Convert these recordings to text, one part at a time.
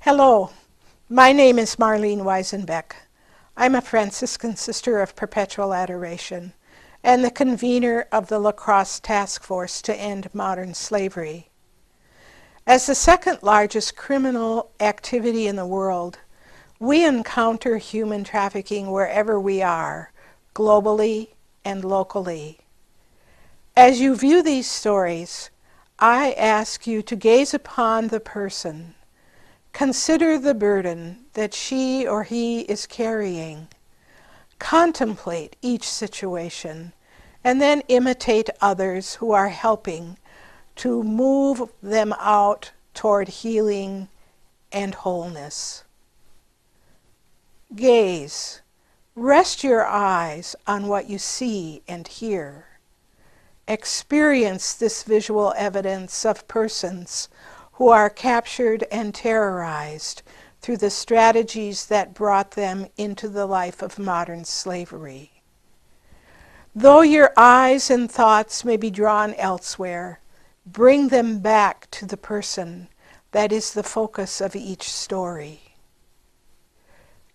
Hello, my name is Marlene Weisenbeck. I'm a Franciscan Sister of Perpetual Adoration and the convener of the La Crosse Task Force to End Modern Slavery. As the second largest criminal activity in the world, we encounter human trafficking wherever we are, globally and locally. As you view these stories, I ask you to gaze upon the person. Consider the burden that she or he is carrying. Contemplate each situation, and then imitate others who are helping to move them out toward healing and wholeness. Gaze. Rest your eyes on what you see and hear. Experience this visual evidence of persons who are captured and terrorized through the strategies that brought them into the life of modern slavery. Though your eyes and thoughts may be drawn elsewhere, bring them back to the person that is the focus of each story.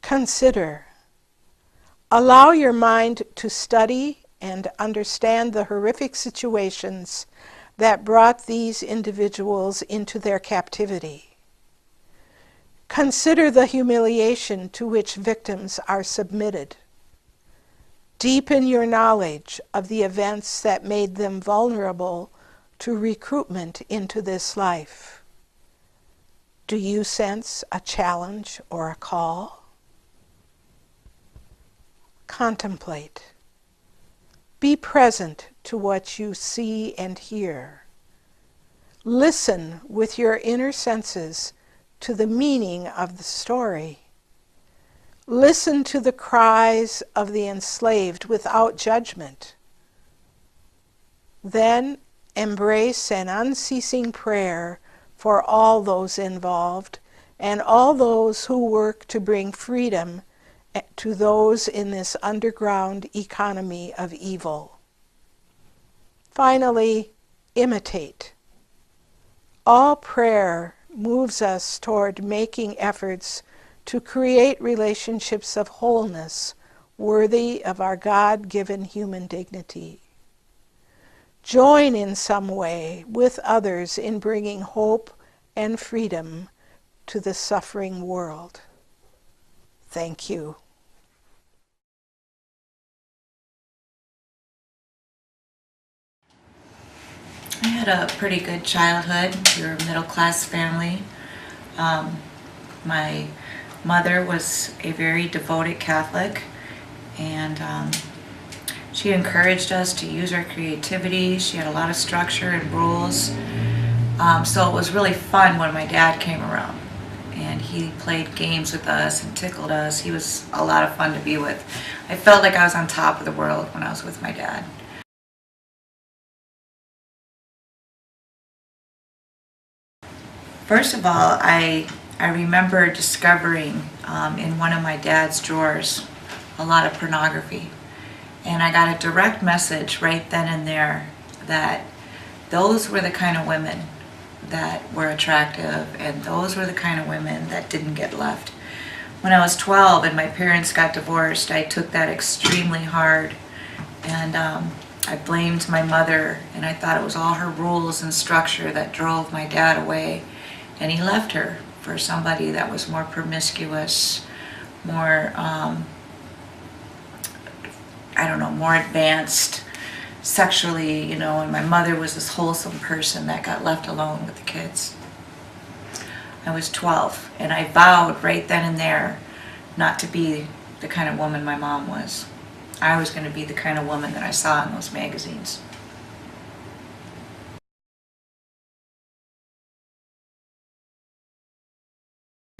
Consider. Allow your mind to study and understand the horrific situations that brought these individuals into their captivity. Consider the humiliation to which victims are submitted. Deepen your knowledge of the events that made them vulnerable to recruitment into this life. Do you sense a challenge or a call? Contemplate. Be present to what you see and hear. Listen with your inner senses to the meaning of the story. Listen to the cries of the enslaved without judgment. Then embrace an unceasing prayer for all those involved and all those who work to bring freedom to those in this underground economy of evil. Finally, imitate. All prayer moves us toward making efforts to create relationships of wholeness worthy of our God-given human dignity. Join in some way with others in bringing hope and freedom to the suffering world. Thank you. I had a pretty good childhood. We were a middle-class family. My mother was a very devoted Catholic, and she encouraged us to use our creativity. She had a lot of structure and rules. So it was really fun when my dad came around, and he played games with us and tickled us. He was a lot of fun to be with. I felt like I was on top of the world when I was with my dad. First of all, I remember discovering in one of my dad's drawers a lot of pornography. And I got a direct message right then and there that those were the kind of women that were attractive, and those were the kind of women that didn't get left. When I was 12 and my parents got divorced, I took that extremely hard, and I blamed my mother, and I thought it was all her rules and structure that drove my dad away. And he left her for somebody that was more promiscuous, more, more advanced sexually, and my mother was this wholesome person that got left alone with the kids. I was 12, and I vowed right then and there not to be the kind of woman my mom was. I was going to be the kind of woman that I saw in those magazines.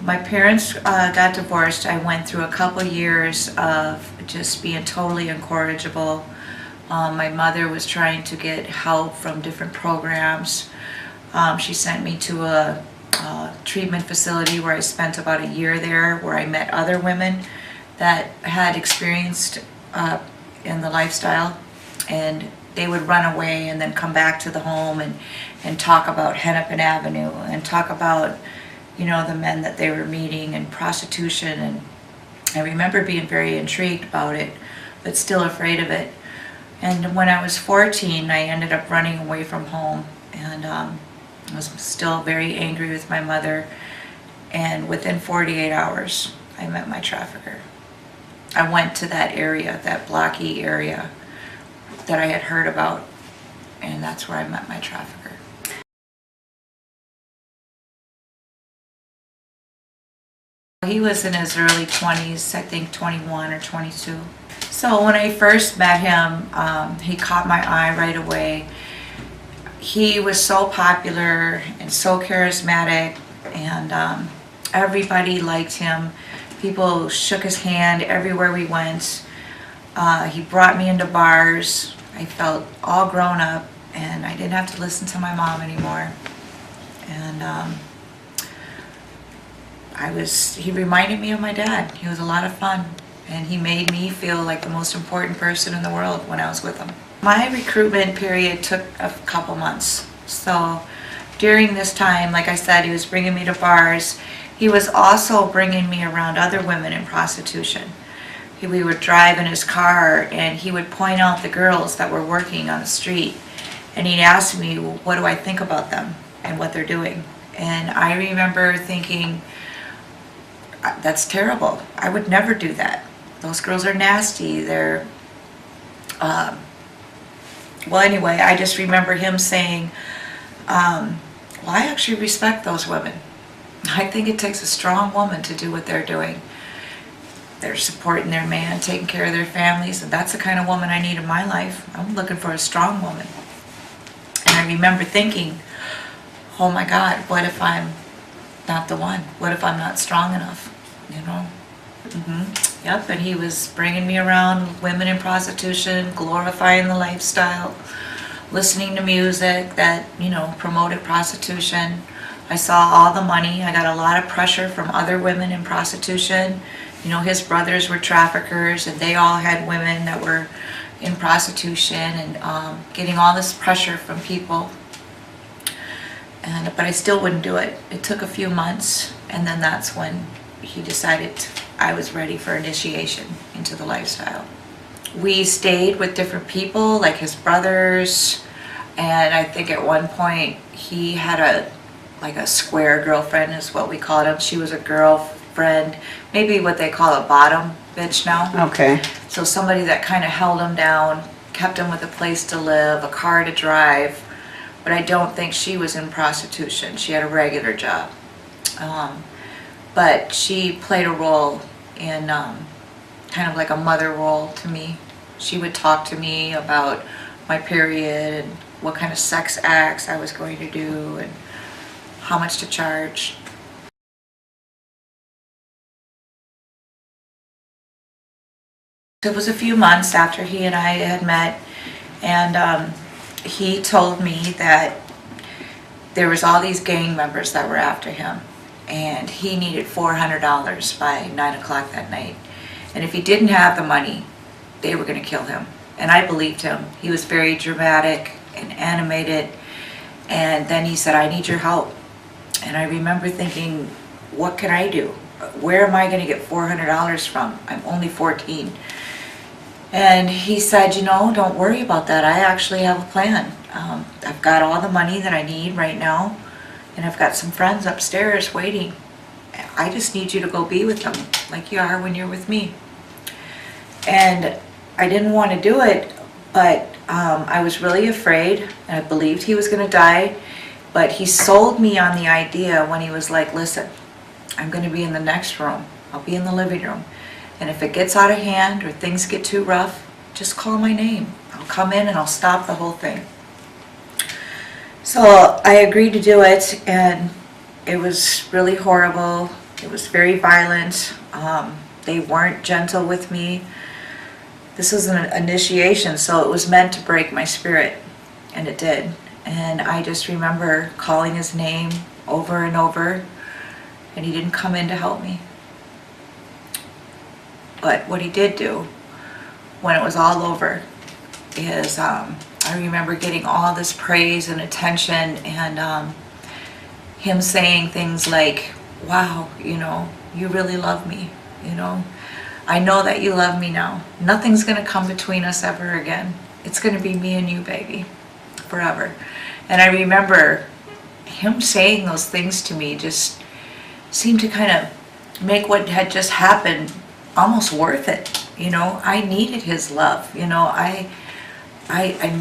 My parents got divorced. I went through a couple years of just being totally incorrigible. My mother was trying to get help from different programs. She sent me to a treatment facility where I spent about a year there, where I met other women that had experienced in the lifestyle, and they would run away and then come back to the home and talk about Hennepin Avenue and talk about you know, the men that they were meeting and prostitution. And I remember being very intrigued about it, but still afraid of it. And when I was 14, I ended up running away from home, and I was still very angry with my mother. And within 48 hours, I met my trafficker. I went to that area, that blocky area that I had heard about, and that's where I met my trafficker. He was in his early 20s, I think 21 or 22. So when I first met him, he caught my eye right away. He was so popular and so charismatic, and everybody liked him. People shook his hand everywhere we went. He brought me into bars. I felt all grown up, and I didn't have to listen to my mom anymore. And he reminded me of my dad. He was a lot of fun, and he made me feel like the most important person in the world when I was with him. My recruitment period took a couple months. So during this time, like I said, he was bringing me to bars. He was also bringing me around other women in prostitution. We would drive in his car, and he would point out the girls that were working on the street, and he'd ask me, well, what do I think about them and what they're doing? And I remember thinking, that's terrible. I would never do that. Those girls are nasty. They're, well, anyway, I just remember him saying, well, I actually respect those women. I think it takes a strong woman to do what they're doing. They're supporting their man, taking care of their families, and that's the kind of woman I need in my life. I'm looking for a strong woman. And I remember thinking, oh my God, what if I'm not the one? What if I'm not strong enough? You know? Yep, and he was bringing me around women in prostitution, glorifying the lifestyle, listening to music that, you know, promoted prostitution. I saw all the money. I got a lot of pressure from other women in prostitution. You know, his brothers were traffickers, and they all had women that were in prostitution, and getting all this pressure from people. But I still wouldn't do it. It took a few months, and then that's when he decided I was ready for initiation into the lifestyle. We stayed with different people, like his brothers, and I think at one point he had a square girlfriend is what we called him. She was a girlfriend, maybe what they call a bottom bitch now. Okay. So somebody that kind of held him down, kept him with a place to live, a car to drive, but I don't think she was in prostitution. She had a regular job. But she played a role in kind of like a mother role to me. She would talk to me about my period and what kind of sex acts I was going to do and how much to charge. It was a few months after he and I had met, and he told me that there was all these gang members that were after him, and he needed $400 by 9 o'clock that night. And if he didn't have the money, they were going to kill him. And I believed him. He was very dramatic and animated. And then he said, I need your help. And I remember thinking, what can I do? Where am I going to get $400 from? I'm only 14. And he said, you know, don't worry about that. I actually have a plan. I've got all the money that I need right now, and I've got some friends upstairs waiting. I just need you to go be with them like you are when you're with me. And I didn't want to do it, but I was really afraid, and I believed he was going to die. But he sold me on the idea when he was like, listen, I'm going to be in the next room. I'll be in the living room. And if it gets out of hand or things get too rough, just call my name. I'll come in and I'll stop the whole thing. So I agreed to do it, and it was really horrible. It was very violent. They weren't gentle with me. This was an initiation, so it was meant to break my spirit, and it did. And I just remember calling his name over and over, and he didn't come in to help me. But what he did do, when it was all over, is I remember getting all this praise and attention, and him saying things like, wow, you really love me, I know that you love me now. Nothing's going to come between us ever again. It's going to be me and you, baby, forever. And I remember him saying those things to me just seemed to kind of make what had just happened almost worth it. I needed his love. I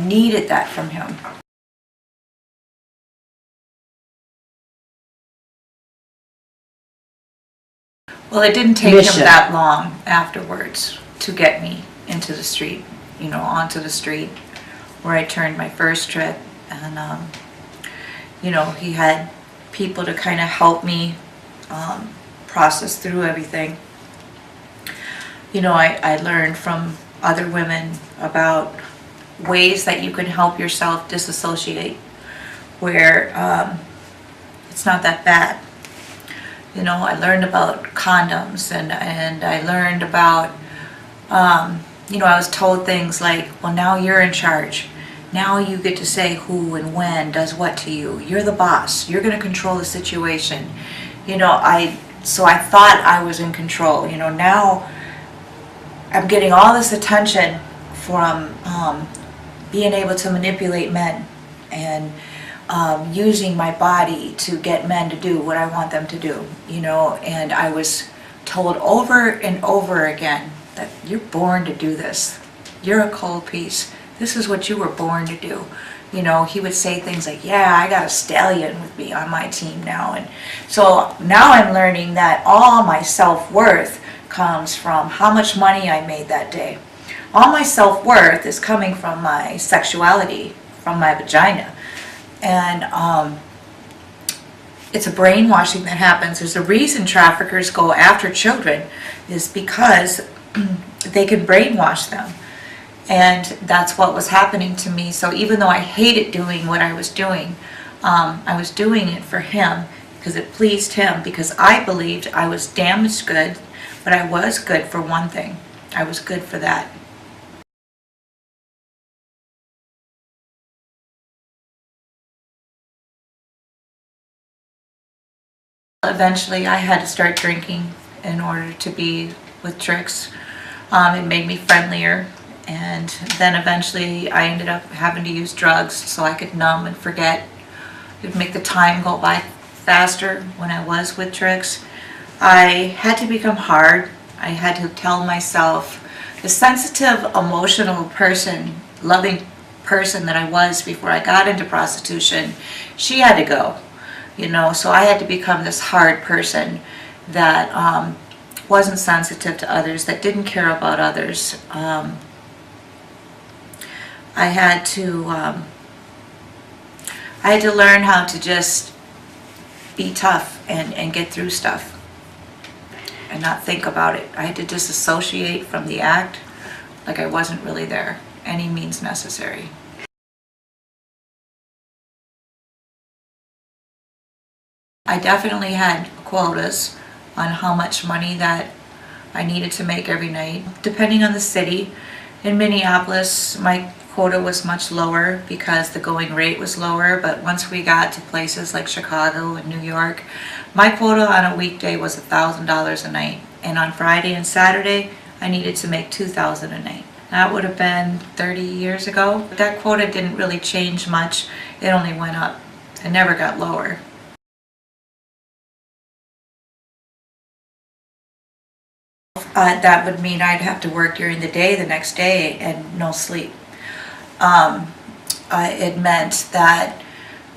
needed that from him. Well, it didn't take him that long afterwards to get me into the street, onto the street where I turned my first trick. And, he had people to kind of help me process through everything. I learned from other women about ways that you can help yourself disassociate where it's not that bad. I learned about condoms and I learned about, I was told things like, well, now you're in charge. Now you get to say who and when does what to you. You're the boss. You're going to control the situation. So I thought I was in control. Now I'm getting all this attention from being able to manipulate men and using my body to get men to do what I want them to do, and I was told over and over again that you're born to do this. You're a cold piece. This is what you were born to do. He would say things like, yeah, I got a stallion with me on my team now. And so now I'm learning that all my self-worth comes from how much money I made that day. All my self-worth is coming from my sexuality, from my vagina. And it's a brainwashing that happens. There's a reason traffickers go after children is because they can brainwash them. And that's what was happening to me. So even though I hated doing what I was doing it for him because it pleased him, because I believed I was damaged good, but I was good for one thing. I was good for that. Eventually I had to start drinking in order to be with tricks. It made me friendlier, and then eventually I ended up having to use drugs so I could numb and forget. It would make the time go by faster when I was with tricks. I had to become hard. I had to tell myself the sensitive, emotional person, loving person that I was before I got into prostitution, she had to go. So I had to become this hard person that wasn't sensitive to others, that didn't care about others. I had to learn how to just be tough and get through stuff and not think about it. I had to disassociate from the act like I wasn't really there, any means necessary. I definitely had quotas on how much money that I needed to make every night, depending on the city. In Minneapolis, my quota was much lower because the going rate was lower, but once we got to places like Chicago and New York, my quota on a weekday was $1,000 a night, and on Friday and Saturday I needed to make $2,000 a night. That would have been 30 years ago. That quota didn't really change much. It only went up. It never got lower. That would mean I'd have to work during the day the next day and no sleep. It meant that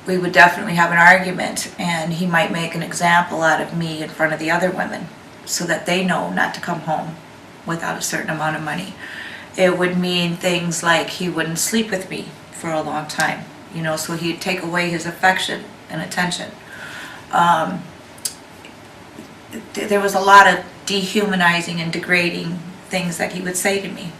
we would definitely have an argument, and he might make an example out of me in front of the other women so that they know not to come home without a certain amount of money. It would mean things like he wouldn't sleep with me for a long time, so he'd take away his affection and attention. There was a lot of dehumanizing and degrading things that he would say to me.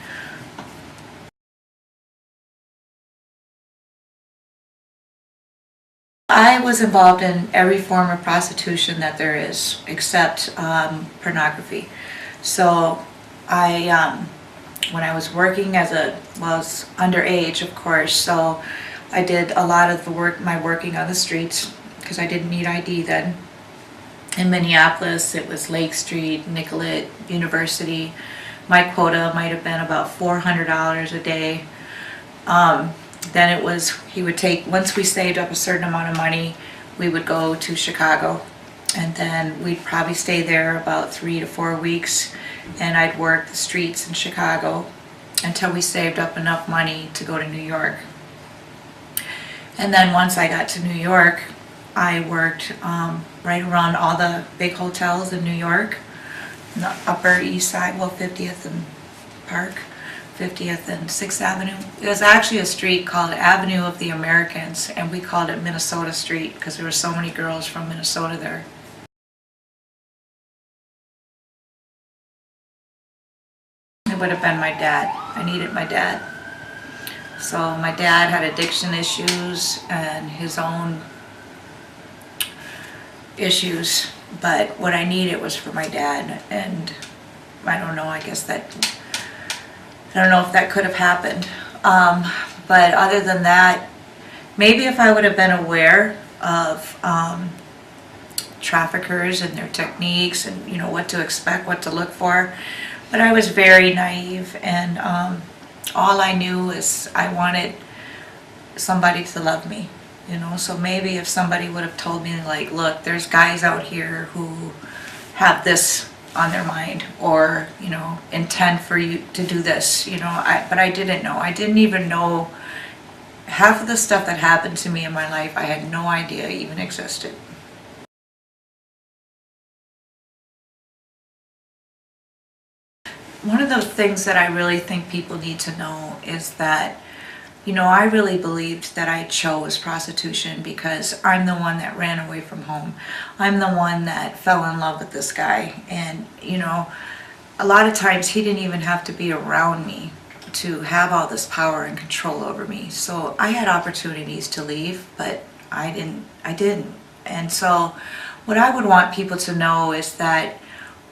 I was involved in every form of prostitution that there is, except pornography. So when I was working was underage, of course, so I did a lot of my working on the streets because I didn't need ID then. In Minneapolis, it was Lake Street, Nicollet University. My quota might have been about $400 a day. Then it was, he would take, once we saved up a certain amount of money, we would go to Chicago. And then we'd probably stay there about 3 to 4 weeks. And I'd work the streets in Chicago until we saved up enough money to go to New York. And then once I got to New York, I worked right around all the big hotels in New York, the Upper East Side, well, 50th and Park, 50th and 6th Avenue. It was actually a street called Avenue of the Americans, and we called it Minnesota Street because there were so many girls from Minnesota there. It would have been my dad. I needed my dad. So my dad had addiction issues and his own issues, but what I needed was for my dad, and I don't know, I guess that, I don't know if that could have happened. But other than that, maybe if I would have been aware of traffickers and their techniques and, you know, what to expect, what to look for. But I was very naive, and all I knew is I wanted somebody to love me, you know. So maybe if somebody would have told me, like, look, there's guys out here who have this on their mind, or, you know, intend for you to do this, you know, but I didn't know. I didn't even know half of the stuff that happened to me in my life. I had no idea even existed. One of the things that I really think people need to know is that, you know, I really believed that I chose prostitution because I'm the one that ran away from home. I'm the one that fell in love with this guy. And, you know, a lot of times he didn't even have to be around me to have all this power and control over me. So I had opportunities to leave, but I didn't. And so what I would want people to know is that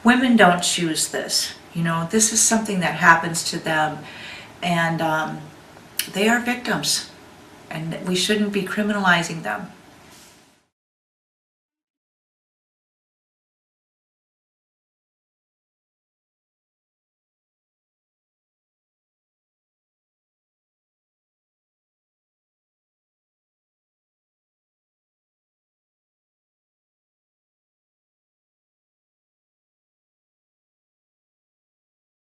women don't choose this. You know, this is something that happens to them, and they are victims, and we shouldn't be criminalizing them.